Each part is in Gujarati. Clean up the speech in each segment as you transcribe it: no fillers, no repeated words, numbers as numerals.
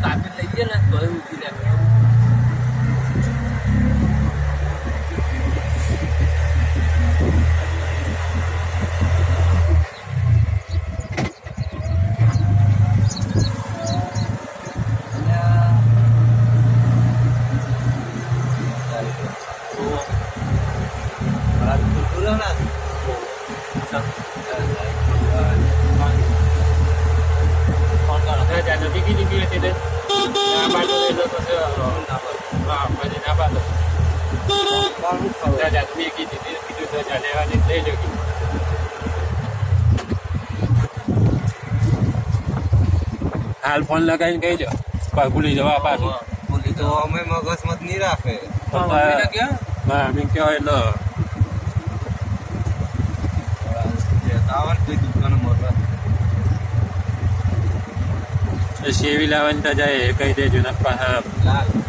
કાપી લઈ ગયા ને તો ઉઠી જાય. હાલ ફોન લગાવીને કહી દો ભૂલી જવા પાછું. ભૂલી તો અમે મગજમાં નહીં રાખે. મેં કહેવાય એટલે શેવી લાવવાની તો જાય કહી દેજો ને પાછા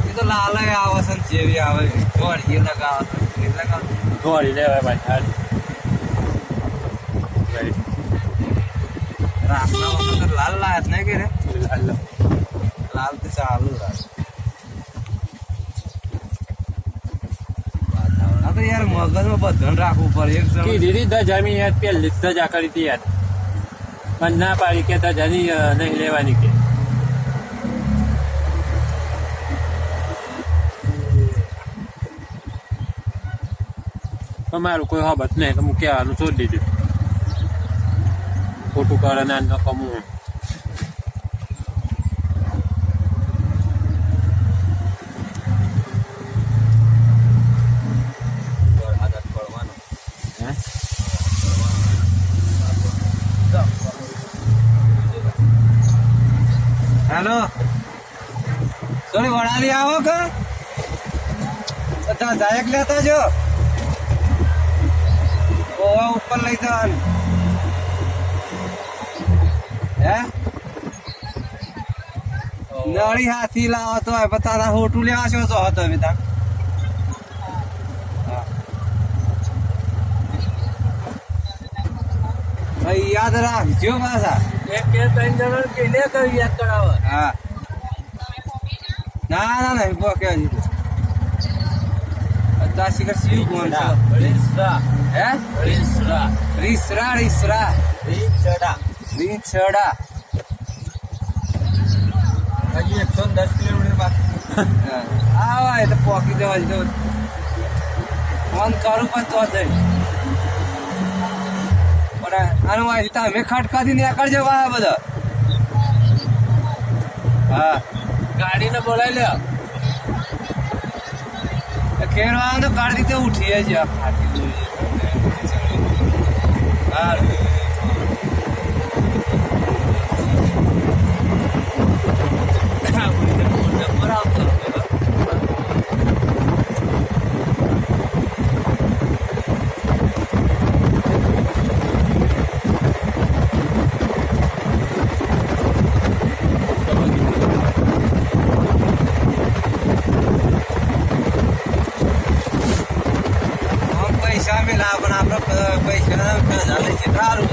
એ તો લાલ આવે છે ને જેવી આવે દોડી લગાવે દોડી લેવાય પાછા. રાખના વખત લાલ લાયા જ નહીં કે રે લાલ તો ચાલુ રાખ. તો યાર મગજમાં બધું રાખવું પડે. એક જણ કીધી ધજામી યાદ પહેલી ધજા કરી હતી યાદ પણ ના પાડી કે ધજાની નહીં લેવાની કે મારું કોઈ હબત નહીં તો હું કહેવાનું છોડી દીધું ખોટું કરે ના ન કમું. હેલો થોડી વડાલી આવો કે બધા જાયક લેતા જો ઓવા ઉપર લઈ જવાનું હે નળી હાથી લાવો તો તારા હોટું લેવા છો તો હતો તમે ત્યાં ભાઈ યાદ રાખજો પાછા. એક કે 3 જણા કે લે કરી યાદ કરાવો. હા ના નહીં બો કે અત્યારે શિખર શિવ કોણ છે રીસરા હે રીસરા રીસરા રીસરા રીસડા રીસડા હજી 110 કિલોમીટર બાકી. આવા તો પોકી જવા જ ફોન કરું પણ તો જઈ આનું તમે ખટકાથી નીકળજો વાહ બધા. હા ગાડીને બોલાવી લે ખેરવાનું તો ગાડી તો ઉઠીએ જ હા. પૈસા મેલા પણ આપણે પૈસા ચાલે છે સારું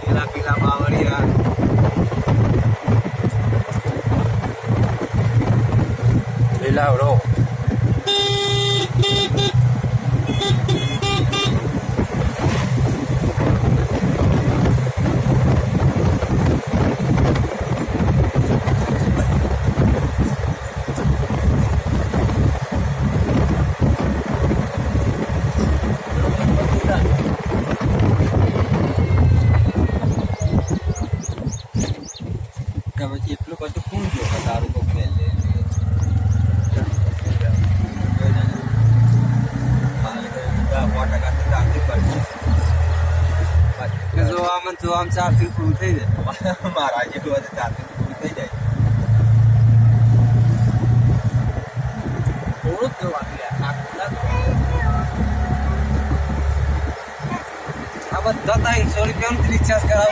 પીલા પીલા બાવળિયા લીલાવડો પછી એટલું બધું કોણ જો તારું કોક લે જો આમ ચાર્જિંગ ફૂલ થઈ જાય મારા જેટલું ચાર્જિંગ ફૂલ થઈ જાય થોડુંક જોવાનું બધા 300 રૂપિયાનું રિચાર્જ કરાવો